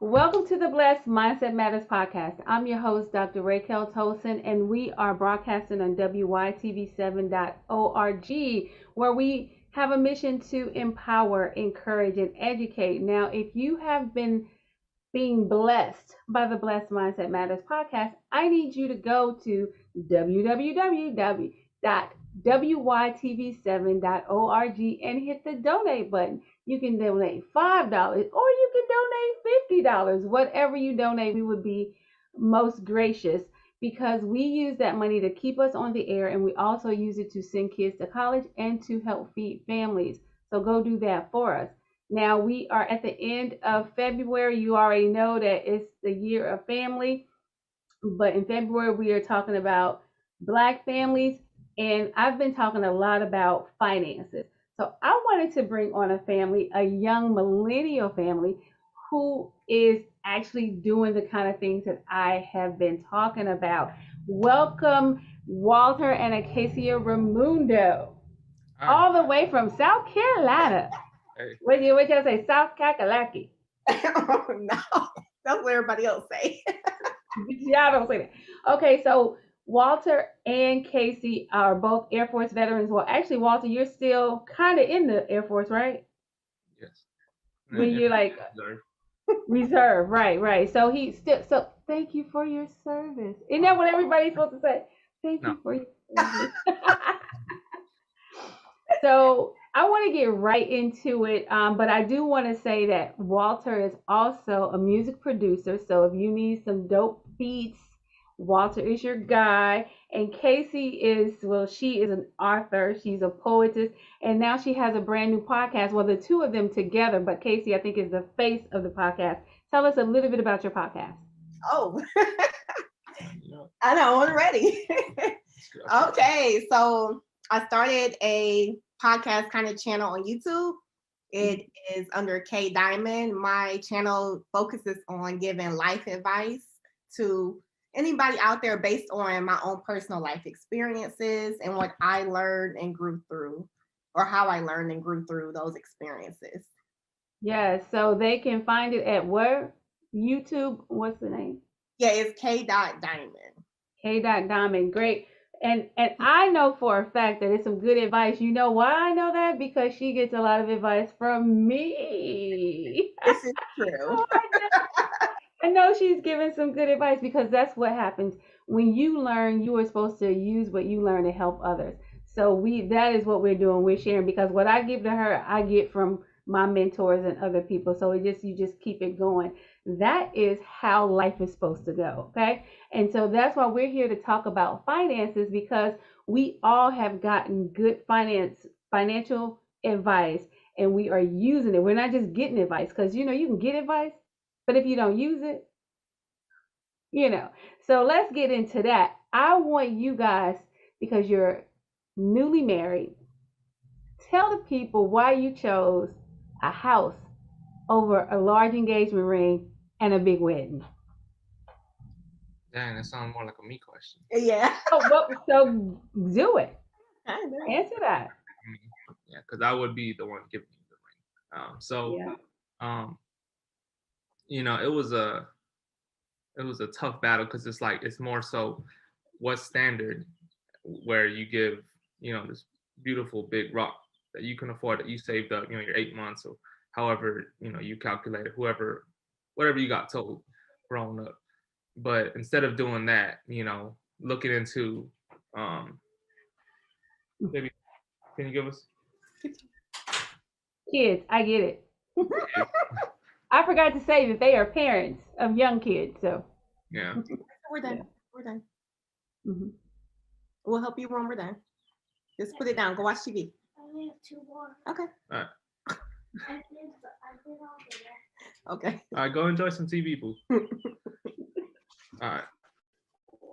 Welcome to the Blessed Mindset Matters podcast. I'm your host, Dr. Raquel Tolson, and we are broadcasting on WYTV7.org, where we have a mission to empower, encourage, and educate. Now, if you have been being blessed by the Blessed Mindset Matters podcast, I need you to go to www.wytv7.org and hit the donate button. You can donate $5 or you can donate $50. Whatever you donate, we would be most gracious because we use that money to keep us on the air, and we also use it to send kids to college and to help feed families. So go do that for us. Now we are at the end of February. You already know that it's the year of family, but in February we are talking about Black families, and I've been talking a lot about finances. So I wanted to bring on a family, a young millennial family, who is actually doing the kind of things that I have been talking about. Welcome, Walter and Acacia Raymundo, Hi. all the way from South Carolina. Hey. What y'all say? South Kakalaki. No, that's what everybody else say. Y'all don't say that. Okay, so Walter and Casey are both Air Force veterans. Well, actually, Walter, you're still kind of in the Air Force, right? Yes. When you're like reserve, right. So he still. So thank you for your service. Isn't that what everybody's supposed to say? Thank you for your service. So I want to get right into it, but I do want to say that Walter is also a music producer. So if you need some dope beats, Walter is your guy. And Casey is, well, she is an author. She's a poetess. And now she has a brand new podcast. Well, the two of them together, but Casey, I think, is the face of the podcast. Tell us a little bit about your podcast. Oh, I know, I'm ready. Okay, so I started a podcast kind of channel on YouTube. It is under K Diamond. My channel focuses on giving life advice to anybody out there based on my own personal life experiences and what I learned and grew through, or how I learned and grew through those experiences. Yeah, so they can find it at where? YouTube, what's the name? Yeah, it's K. Diamond. K. Diamond, great. And I know for a fact that it's some good advice. You know why I know that? Because she gets a lot of advice from me. This is true. I know she's giving some good advice because that's what happens when you learn. You are supposed to use what you learn to help others. So that is what we're doing. We're sharing because what I give to her, I get from my mentors and other people. So you just keep it going. That is how life is supposed to go. Okay. And so that's why we're here to talk about finances, because we all have gotten good financial advice, and we are using it. We're not just getting advice, because you can get advice, but if you don't use it, So let's get into that. I want you guys, because you're newly married, tell the people why you chose a house over a large engagement ring and a big wedding. Dang, that sounds more like a me question. Yeah. So do it. Answer that. Yeah, because I would be the one giving you the ring. It was a tough battle, because it's more so what standard where you give this beautiful big rock that you can afford, that you saved up your 8 months or however you calculated, whatever you got told growing up. But instead of doing that, looking into maybe, can you give us kids? I get it. I forgot to say that they are parents of young kids. So yeah, we're done. We're done. Mm-hmm. We'll help you when we're done. Just put it down. Go watch TV. I only have 2 more. Okay. All right. I did all the Okay. All right, go enjoy some TV, boo. All right.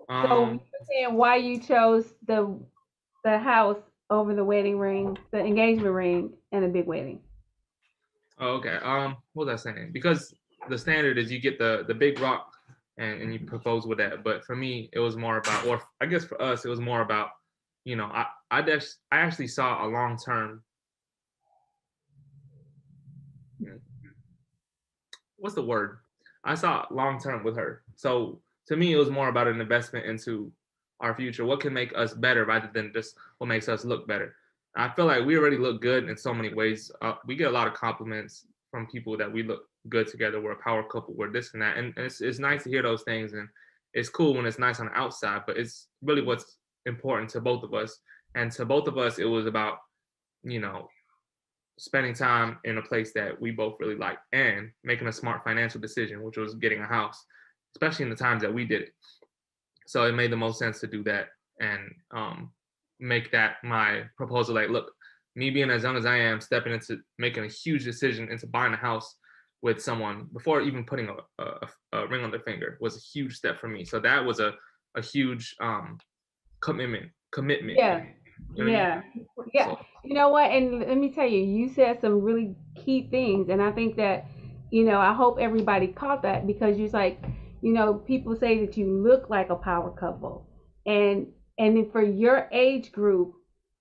So you were saying why you chose the house over the wedding ring, the engagement ring, and a big wedding. Oh, okay. What was I saying? Because the standard is you get the big rock and you propose with that. But for me, it was more about, or I guess for us, it was more about, I actually saw a long-term, what's the word? I saw long term with her. So to me, it was more about an investment into our future. What can make us better rather than just what makes us look better. I feel like we already look good in so many ways. We get a lot of compliments from people that we look good together. We're a power couple. We're this and that, and it's nice to hear those things, and it's cool when it's nice on the outside. But it's really what's important to both of us, and to both of us, it was about, you know, spending time in a place that we both really like and making a smart financial decision, which was getting a house, especially in the times that we did it. So it made the most sense to do that and make that my proposal. Like, look, me being as young as I am, stepping into making a huge decision into buying a house with someone before even putting a ring on their finger was a huge step for me. So that was a huge commitment. Yeah. You know what I Yeah. mean? Yeah. So, You know what? And let me tell you, you said some really key things. And I think that, I hope everybody caught that, because you're like, people say that you look like a power couple. And then for your age group,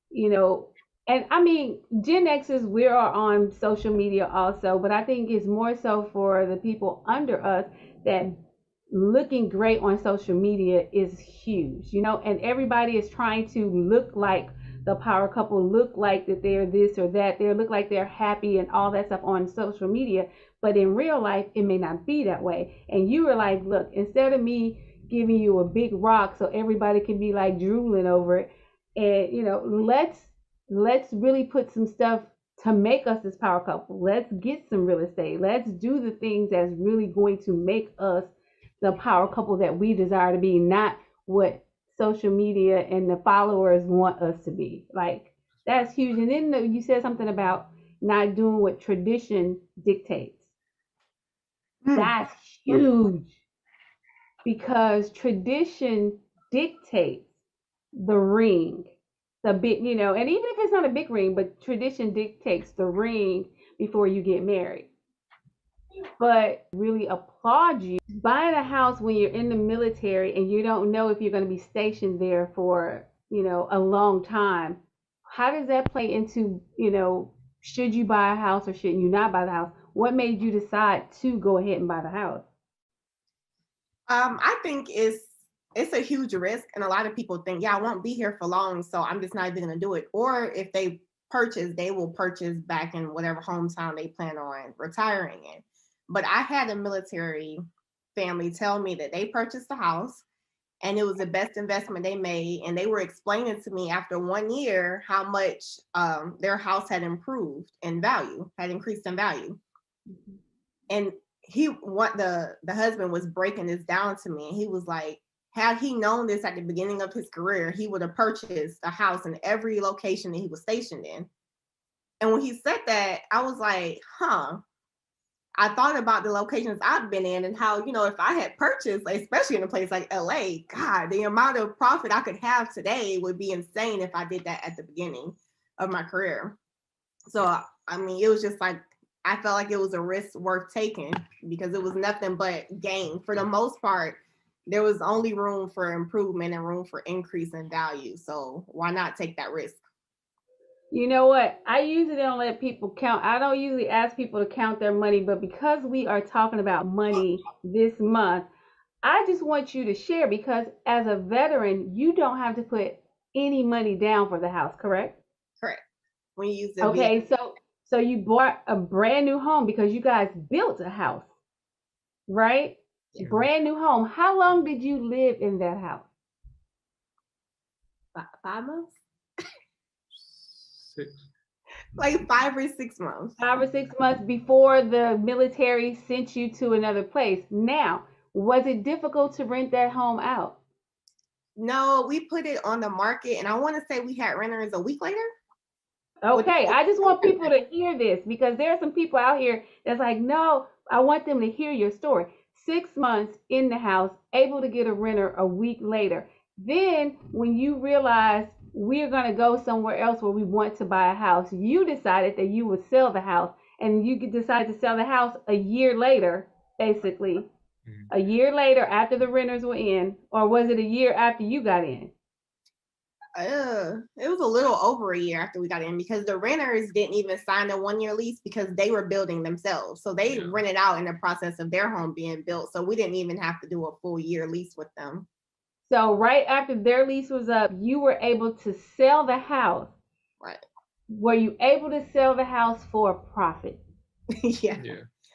you know, and I mean, Gen Xers, we are on social media also, but I think it's more so for the people under us that looking great on social media is huge, and everybody is trying to look like the power couple, look like that they're this or that, they look like they're happy and all that stuff on social media. But in real life, it may not be that way. And you were like, look, instead of me giving you a big rock so everybody can be like drooling over it, and let's really put some stuff to make us this power couple. Let's get some real estate. Let's do the things that's really going to make us the power couple that we desire to be, not what social media and the followers want us to be. Like, that's huge. And then you said something about not doing what tradition dictates. That's huge, because tradition dictates the ring, the big, and even if it's not a big ring, but tradition dictates the ring before you get married. But really applaud you buying a house when you're in the military and you don't know if you're going to be stationed there for, a long time. How does that play into, should you buy a house or shouldn't you not buy the house? What made you decide to go ahead and buy the house? I think it's a huge risk, and a lot of people think, yeah, I won't be here for long, so I'm just not even gonna do it. Or if they purchase, they will purchase back in whatever hometown they plan on retiring in. But I had a military family tell me that they purchased a house and it was the best investment they made. And they were explaining to me after 1 year how much their house had improved in value, had increased in value. Mm-hmm. And the husband was breaking this down to me, and he was like, had he known this at the beginning of his career, he would have purchased a house in every location that he was stationed in. And when he said that, I was like, I thought about the locations I've been in and how, if I had purchased, especially in a place like LA, God, the amount of profit I could have today would be insane if I did that at the beginning of my career. So, I mean, it was just like, I felt like it was a risk worth taking because it was nothing but gain. For the most part, there was only room for improvement and room for increase in value. So why not take that risk? You know what? I usually don't let people count. I don't usually ask people to count their money, but because we are talking about money this month, I just want you to share, because as a veteran, you don't have to put any money down for the house, correct? Correct. When you use the Okay, so you bought a brand new home because you guys built a house, right? Yeah. Brand new home. How long did you live in that house? 5 months? 6. Like 5 or 6 months. 5 or 6 months before the military sent you to another place. Now, was it difficult to rent that home out? No, we put it on the market, and I want to say we had renters a week later. Okay, I just want people to hear this, because there are some people out here that's like, no, I want them to hear your story. 6 months in the house, able to get a renter a week later. Then when you realize we're going to go somewhere else where we want to buy a house, you decided that you would sell the house, and you decided to sell the house a year later, basically. Mm-hmm. A year later after the renters were in, or was it a year after you got in? It was a little over a year after we got in because the renters didn't even sign a 1-year lease because they were building themselves. So they rented out in the process of their home being built. So we didn't even have to do a full year lease with them. So right after their lease was up, you were able to sell the house. Right. Were you able to sell the house for a profit? Yeah.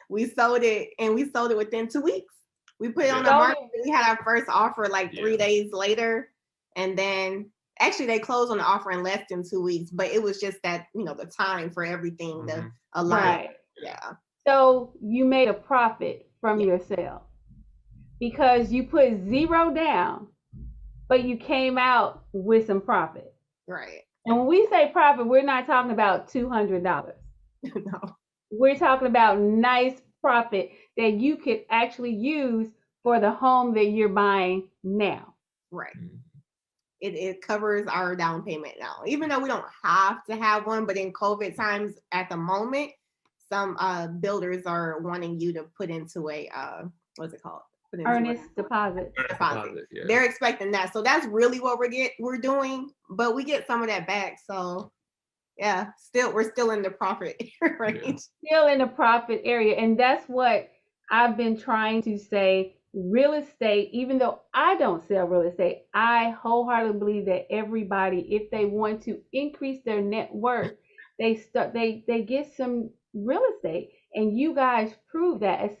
We sold it, and we sold it within 2 weeks. We put it on the market. We had our first offer like 3 days later, and then actually they closed on the offer in less than 2 weeks. But it was just that, the time for everything to align. Right. Yeah. So you made a profit from your sale because you put zero down, but you came out with some profit. Right. And when we say profit, we're not talking about $200. No. We're talking about nice profit that you could actually use for the home that you're buying now. Right. It covers our down payment now, even though we don't have to have one. But in COVID times, at the moment, some builders are wanting you to put into a what's it called? Earnest deposit. Yeah. They're expecting that, so that's really what we're doing. But we get some of that back, so yeah, we're still in the profit range. Still in the profit area, and that's what I've been trying to say. Real estate, even though I don't sell real estate, I wholeheartedly believe that everybody, if they want to increase their net worth, they get some real estate, and you guys prove that,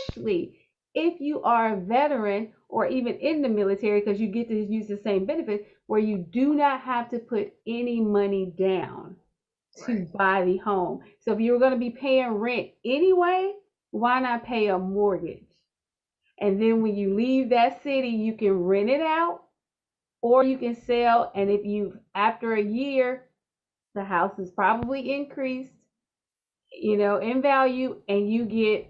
especially if you are a veteran or even in the military, because you get to use the same benefits where you do not have to put any money down to buy the home. So if you were going to be paying rent anyway, why not pay a mortgage? And then when you leave that city, you can rent it out or you can sell. And if after a year, the house is probably increased, in value, and you get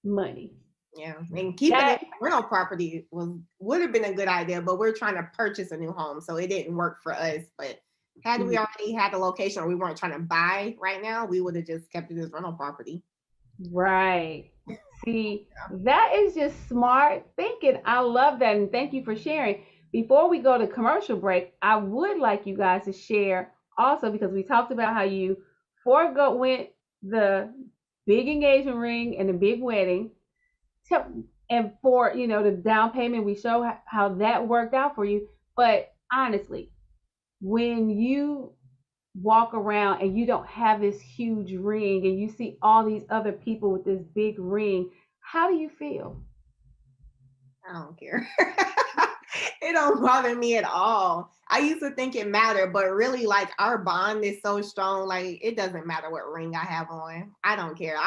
money. Yeah, and keeping it rental property would have been a good idea, but we're trying to purchase a new home, so it didn't work for us. But had we already had the location, or we weren't trying to buy right now, we would have just kept it as rental property. Right. See, that is just smart thinking. I love that, and thank you for sharing. Before we go to commercial break, I would like you guys to share also, because we talked about how you went the big engagement ring and the big wedding, and for the down payment, we show how that worked out for you. But honestly, when you walk around and you don't have this huge ring and you see all these other people with this big ring, how do you feel? I don't care. It don't bother me at all. I used to think it mattered, but really, like, our bond is so strong. Like, it doesn't matter what ring I have on. I don't care.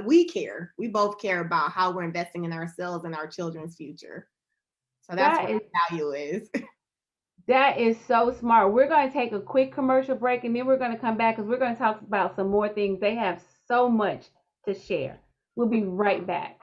We care. We both care about how we're investing in ourselves and our children's future. So that's what value is. That is so smart. We're going to take a quick commercial break, and then we're going to come back because we're going to talk about some more things. They have so much to share. We'll be right back.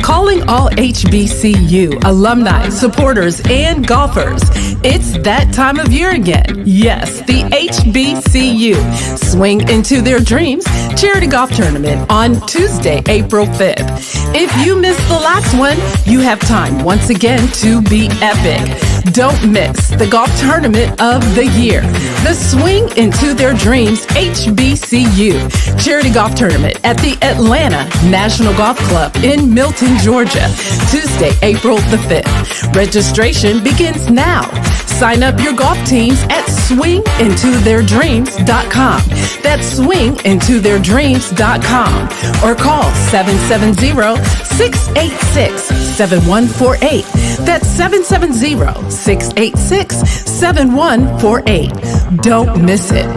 Calling all HBCU alumni, supporters, and golfers. It's that time of year again. Yes, the HBCU Swing Into Their Dreams Charity Golf Tournament on Tuesday, April 5th. If you missed the last one, you have time once again to be epic. Don't miss the golf tournament of the year. The Swing Into Their Dreams HBCU Charity Golf Tournament at the Atlanta National Golf Club in Milton, Georgia, Tuesday, April the 5th. Registration begins now. Sign up your golf teams at swingintotheirdreams.com. That's swingintotheirdreams.com. Or call 770-686-7148. That's 770-686-7148. Don't miss it.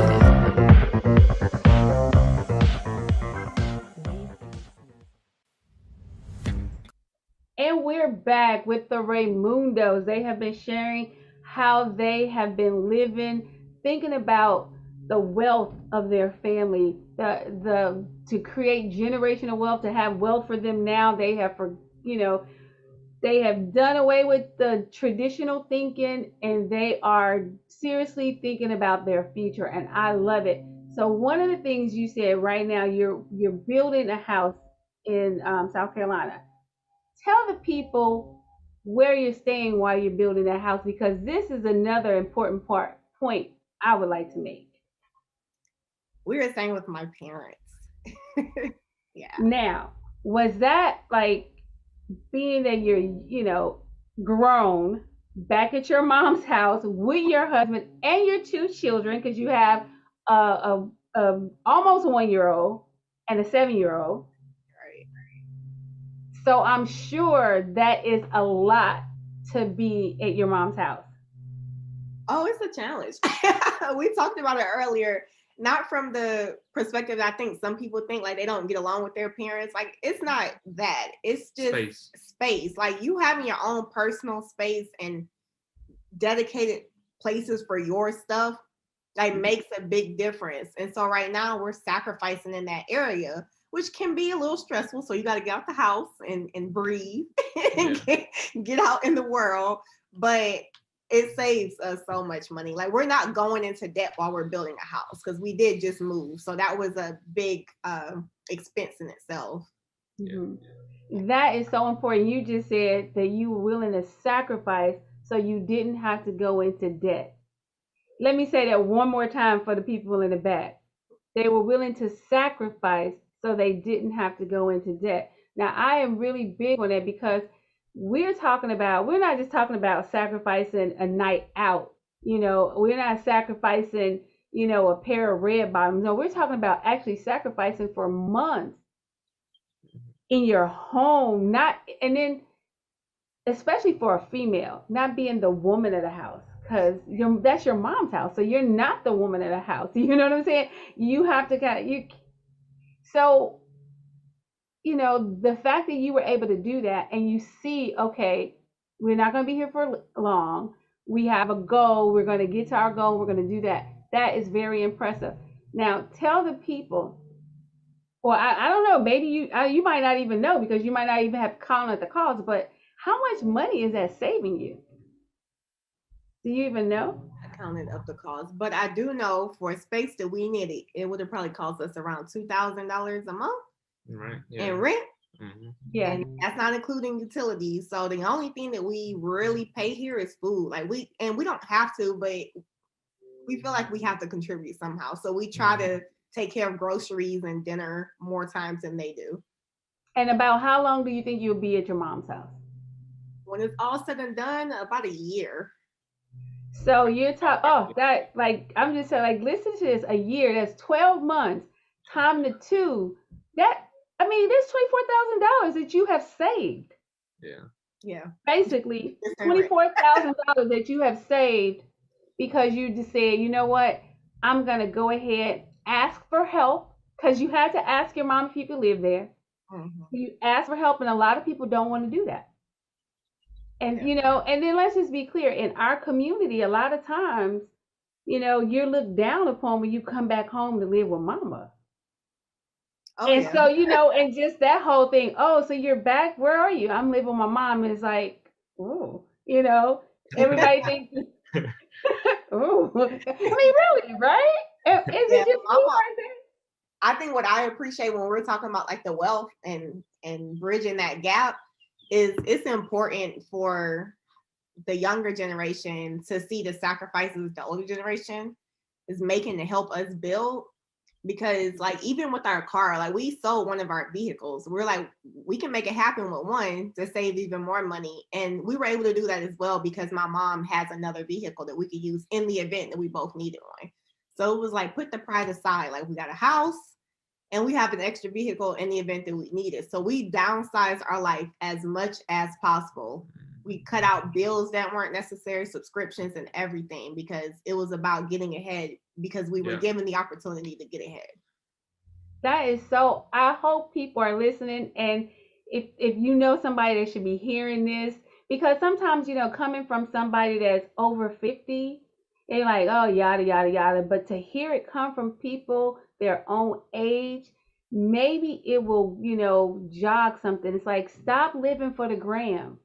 And we're back with the Raymundos. They have been sharing how they have been living, thinking about the wealth of their family, to create generational wealth, to have wealth for them now. They have they have done away with the traditional thinking, and they are seriously thinking about their future, and I love it. So one of the things you said right now, you're building a house in South Carolina. Tell the people where you're staying while you're building that house, because this is another important point I would like to make. We were staying with my parents. Yeah. Now, was that like being that you're grown back at your mom's house with your husband and your two children, because you have a almost 1-year-old and a 7-year-old. Right. So I'm sure that is a lot to be at your mom's house. Oh, it's a challenge. We talked about it earlier, not from the perspective that I think some people think like they don't get along with their parents. Like, it's not that. It's just space. Like, you having your own personal space and dedicated places for your stuff, like, makes a big difference. And so right now we're sacrificing in that area, which can be a little stressful. So you got to get out the house and breathe and get out in the world. But it saves us so much money. Like, we're not going into debt while we're building a house, because we did just move. So that was a big expense in itself. Mm-hmm. That is so important. You just said that you were willing to sacrifice so you didn't have to go into debt. Let me say that one more time for the people in the back. They were willing to sacrifice so they didn't have to go into debt. Now, I am really big on that, because we're not just talking about sacrificing a night out. We're not sacrificing, a pair of red bottoms. No, we're talking about actually sacrificing for months in your home, and then especially for a female, not being the woman of the house, because that's your mom's house. So you're not the woman of the house. You know what I'm saying? You have to so, the fact that you were able to do that, and you see, okay, we're not going to be here for long. We have a goal. We're going to get to our goal. We're going to do that. That is very impressive. Now, tell the people, well, I don't know, maybe you might not even know, because you might not even have counted the cost, but how much money is that saving you? Do you even know? I counted up the cost, but I do know for a space that we needed, it would have probably cost us around $2,000 a month. Right. Yeah. And rent. Mm-hmm. Yeah. And that's not including utilities. So the only thing that we really pay here is food. Like, we don't have to, but we feel like we have to contribute somehow. So we try to take care of groceries and dinner more times than they do. And about how long do you think you'll be at your mom's house? When it's all said and done, about a year. So you're I'm just saying, like, listen to this, a year, that's 12 months, times the 2, that's $24,000 that you have saved. Yeah. Basically, $24,000 that you have saved, because you just said, you know what, I'm going to go ahead, ask for help, because you had to ask your mom if you could live there. Mm-hmm. You ask for help, and a lot of people don't want to do that. And, and then let's just be clear, in our community, a lot of times, you're looked down upon when you come back home to live with mama. Oh, and so, and just that whole thing, oh, so you're back, where are you? I'm living with my mom. And it's like, oh, everybody thinks, oh, I mean, really, right? Is it just mama, right there? I think what I appreciate when we're talking about like the wealth and bridging that gap is it's important for the younger generation to see the sacrifices the older generation is making to help us build. Because like, even with our car, like, we sold one of our vehicles. We're like, we can make it happen with one to save even more money. And we were able to do that as well, because my mom has another vehicle that we could use in the event that we both needed one. So it was like, put the pride aside. Like, we got a house and we have an extra vehicle in the event that we need it. So we downsized our life as much as possible. We cut out bills that weren't necessary, subscriptions and everything, because it was about getting ahead, because we were given the opportunity to get ahead. That is so, I hope people are listening. And if you know somebody that should be hearing this, because sometimes, coming from somebody that's over 50, they're like, oh, yada, yada, yada. But to hear it come from people their own age, maybe it will, jog something. It's like, stop living for the gram.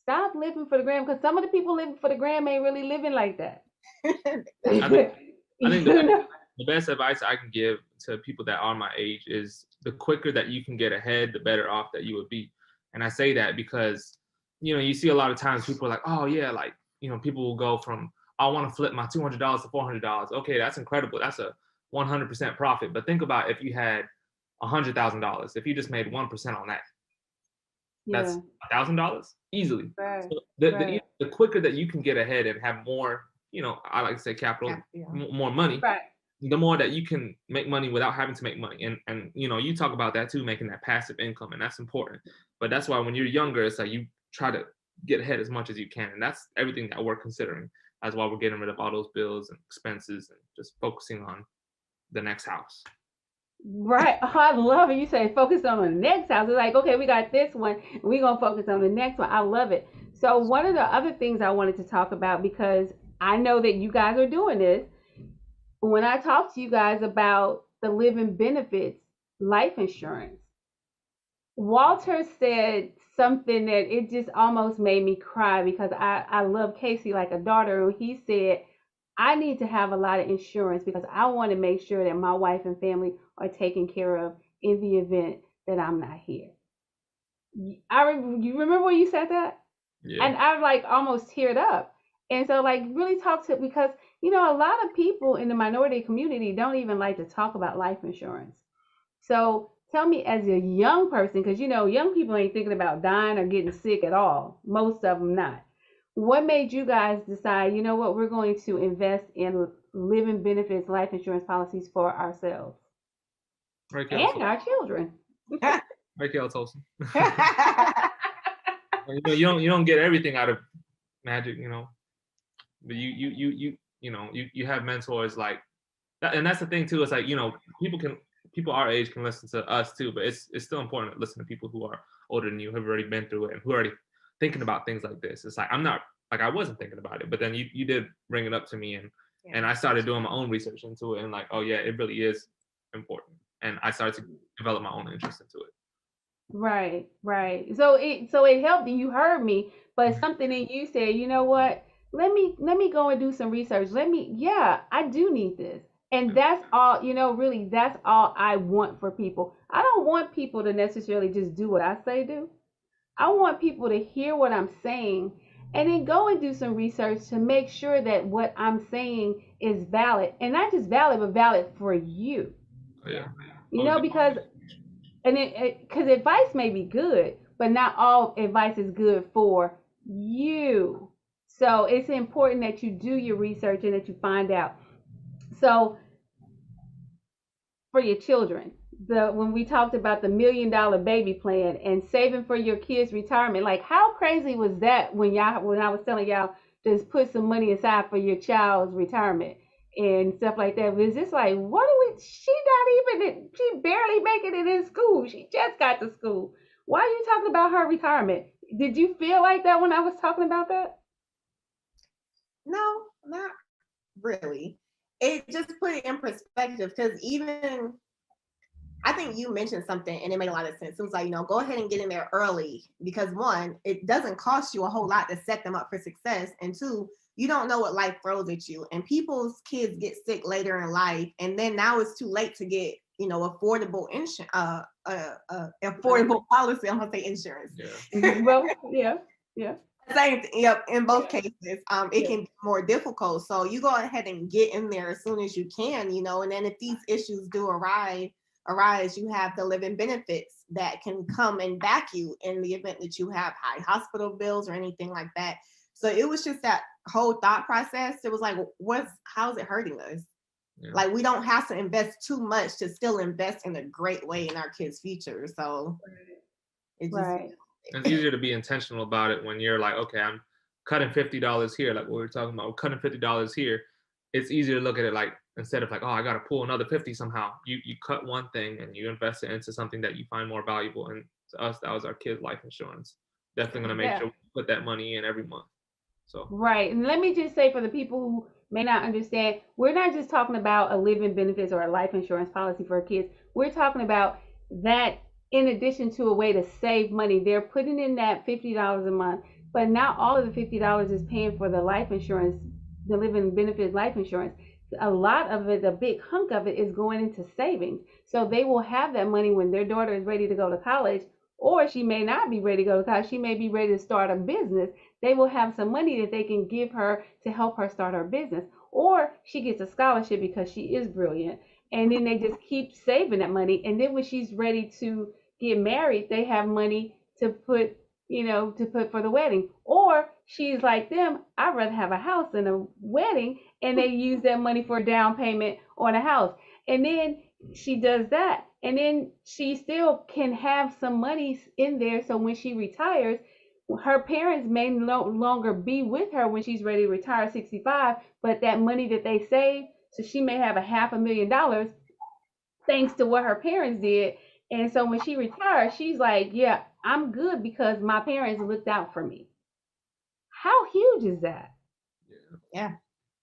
Stop living for the gram, because some of the people living for the gram ain't really living like that. I think the best advice I can give to people that are my age is the quicker that you can get ahead, the better off that you would be. And I say that because, you see a lot of times people are like, oh yeah, like, people will go from, I want to flip my $200 to $400. Okay, that's incredible. That's a 100% profit. But think about if you had $100,000, if you just made 1% on that, that's $1,000 easily. Right. So Right. the quicker that you can get ahead and have more, I like to say capital, more money, Right. the more that you can make money without having to make money. And you talk about that too, making that passive income, and that's important. But that's why when you're younger, it's like you try to get ahead as much as you can, and that's everything that we're considering. That's why we're getting rid of all those bills and expenses and just focusing on the next house. Right. Oh, I love it. You say focus on the next house. It's like, okay, we got this one. We're going to focus on the next one. I love it. So one of the other things I wanted to talk about, because I know that you guys are doing this, when I talk to you guys about the living benefits life insurance, Walter said something that it just almost made me cry, because I love Casey like a daughter. And he said, I need to have a lot of insurance because I want to make sure that my wife and family are taken care of in the event that I'm not here. You remember when you said that? Yeah. And I like almost teared up. And so like really talk to, because a lot of people in the minority community don't even like to talk about life insurance. So tell me, as a young person, because young people ain't thinking about dying or getting sick at all. Most of them not. What made you guys decide, what, we're going to invest in living benefits life insurance policies for ourselves and our children? Raquel Tolson. You don't get everything out of magic, but you have mentors like that, and that's the thing too. It's like people our age can listen to us too, but it's still important to listen to people who are older than you, who have already been through it, and who are already thinking about things like this. It's like I wasn't thinking about it, but then you did bring it up to me, and I started doing my own research into it, and like, oh yeah, it really is important, and I started to develop my own interest into it. Right. So it helped that you heard me, but something in you said, you know what? Let me go and do some research. I do need this. And that's all, really that's all I want for people. I don't want people to necessarily just do what I say do. I want people to hear what I'm saying and then go and do some research to make sure that what I'm saying is valid, and not just valid, but valid for you. Yeah. Because advice may be good, but not all advice is good for you. So it's important that you do your research and that you find out. So for your children, when we talked about the $1 million baby plan and saving for your kids' retirement, like how crazy was that when I was telling y'all just put some money aside for your child's retirement and stuff like that? It's just like, she barely making it in school. She just got to school. Why are you talking about her retirement? Did you feel like that when I was talking about that? No, not really. It just put it in perspective, because even I think you mentioned something and it made a lot of sense. It was like, go ahead and get in there early, because one, it doesn't cost you a whole lot to set them up for success. And two, you don't know what life throws at you, and people's kids get sick later in life. And then now it's too late to get, affordable insurance, affordable policy. I'm gonna say insurance. Yeah. Well, yeah. Same thing. Yep. In both cases, it can be more difficult. So you go ahead and get in there as soon as you can, and then if these issues do arise, you have the living benefits that can come and back you in the event that you have high hospital bills or anything like that. So it was just that whole thought process. It was like, how's it hurting us? Yeah. Like, we don't have to invest too much to still invest in a great way in our kids' future. So it's just, it's easier to be intentional about it when you're like, okay, I'm cutting $50 here, like what we were talking about, we're cutting $50 here. It's easier to look at it like, instead of like, oh, I got to pull another 50 somehow. You cut one thing and you invest it into something that you find more valuable. And to us, that was our kids' life insurance. Definitely going to make sure we put that money in every month. So right. And let me just say, for the people who may not understand, we're not just talking about a living benefits or a life insurance policy for kids. We're talking about that in addition to a way to save money. They're putting in that $50 a month, but not all of the $50 is paying for the life insurance, the living benefits life insurance. A lot of it, a big hunk of it, is going into savings. So they will have that money when their daughter is ready to go to college, or she may not be ready to go to college. She may be ready to start a business. They will have some money that they can give her to help her start her business. Or she gets a scholarship because she is brilliant. And then they just keep saving that money. And then when she's ready to get married, they have money to put, to put for the wedding. Or she's like them, I'd rather have a house than a wedding. And they use that money for a down payment on a house. And then she does that. And then she still can have some money in there. So when she retires, her parents may no longer be with her when she's ready to retire 65, but that money that they saved, so she may have $500,000 thanks to what her parents did. And so when she retires, she's like, yeah, I'm good because my parents looked out for me. How huge is that? Yeah.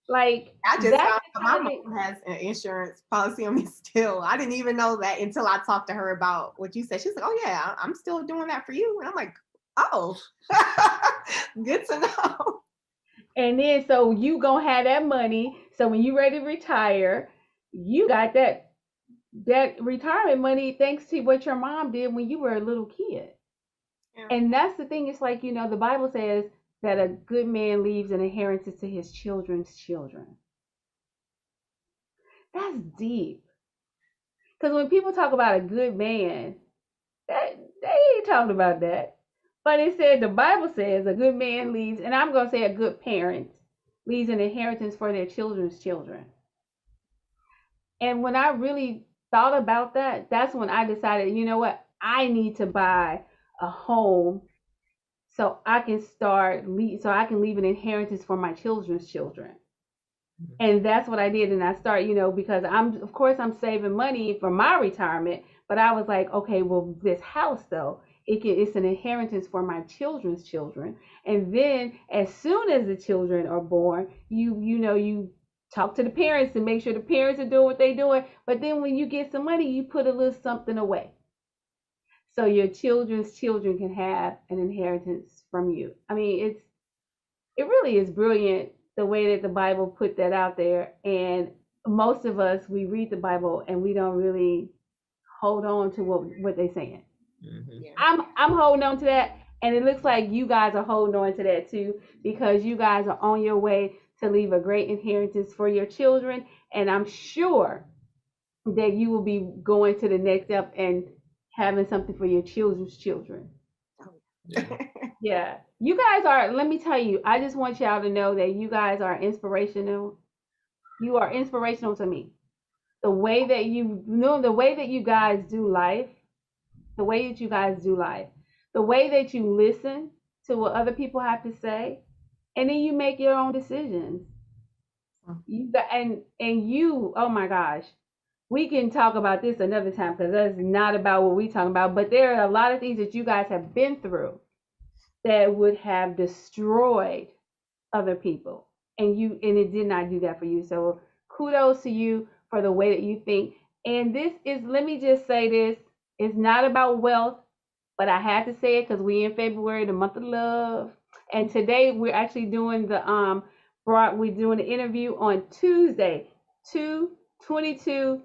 Like, I just found out my mom has an insurance policy on me still. I didn't even know that until I talked to her about what you said. She's like, oh yeah, I'm still doing that for you. And I'm like, oh, good to know. And then so you gonna have that money. So when you ready to retire, you got that retirement money thanks to what your mom did when you were a little kid. Yeah. And that's the thing. It's like, the Bible says that a good man leaves an inheritance to his children's children. That's deep. Because when people talk about a good man, they ain't talking about that. But it said, the Bible says a good man leaves, and I'm going to say a good parent leaves an inheritance for their children's children. And when I really thought about that, that's when I decided, you know what? I need to buy a home so I can leave an inheritance for my children's children. And that's what I did. And I started, because I'm saving money for my retirement, but I was like, okay, well, this house though, it's an inheritance for my children's children. And then as soon as the children are born, you talk to the parents to make sure the parents are doing what they're doing. But then when you get some money, you put a little something away, so your children's children can have an inheritance from you. I mean, it really is brilliant the way that the Bible put that out there. And most of us, we read the Bible and we don't really hold on to what they're saying. Mm-hmm. Yeah. I'm holding on to that, and it looks like you guys are holding on to that too, because you guys are on your way to leave a great inheritance for your children. And I'm sure that you will be going to the next step and having something for your children's children. Yeah. Yeah. You guys are, let me tell you, I just want y'all to know that you guys are inspirational. You are inspirational to me. The way that the way that you guys do life, the way that you listen to what other people have to say, and then you make your own decisions. You, oh my gosh, we can talk about this another time because that's not about what we're talking about. But there are a lot of things that you guys have been through that would have destroyed other people, and it did not do that for you. So kudos to you for the way that you think. And this is, let me just say this, it's not about wealth, but I had to say it because we in February, the month of love. And today we're actually doing we're doing the interview on Tuesday, 2/22/22.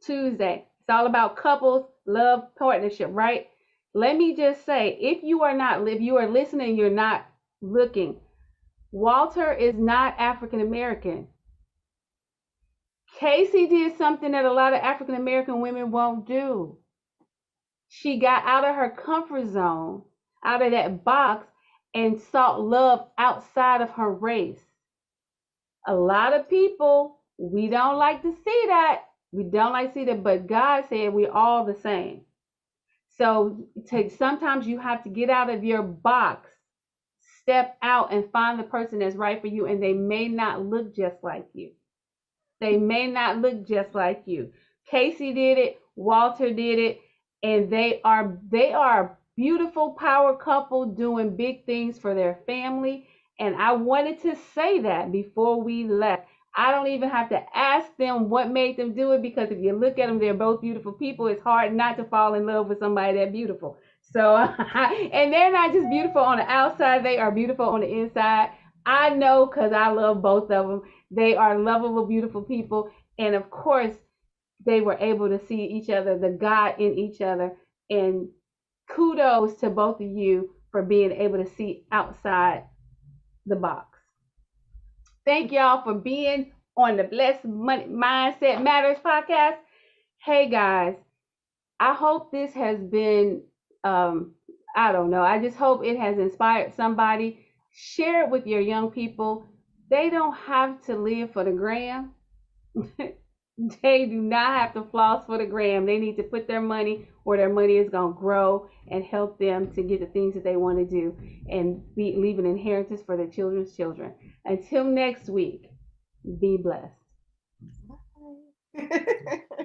Tuesday. It's all about couples, love, partnership, right? Let me just say, if you are listening, you're not looking, Walter is not African American. Casey did something that a lot of African American women won't do. She got out of her comfort zone, out of that box, and sought love outside of her race. A lot of people, we don't like to see that. But God said we're all the same. So sometimes you have to get out of your box, step out and find the person that's right for you, and they may not look just like you. Casey did it, Walter did it, and they are a beautiful power couple doing big things for their family. And I wanted to say that before we left. I don't even have to ask them what made them do it, because if you look at them, they're both beautiful people. It's hard not to fall in love with somebody that beautiful. So, and they're not just beautiful on the outside, they are beautiful on the inside. I know, because I love both of them. They are lovable, beautiful people. And of course, they were able to see each other, the God in each other. And kudos to both of you for being able to see outside the box. Thank y'all for being on the Blessed Money Mindset Matters podcast. Hey guys, I hope this has been, I don't know, I just hope it has inspired somebody. Share it with your young people. They don't have to live for the gram. They do not have to floss for the gram. They need to put their money where their money is going to grow and help them to get the things that they want to do and leave an inheritance for their children's children. Until next week, be blessed. Bye.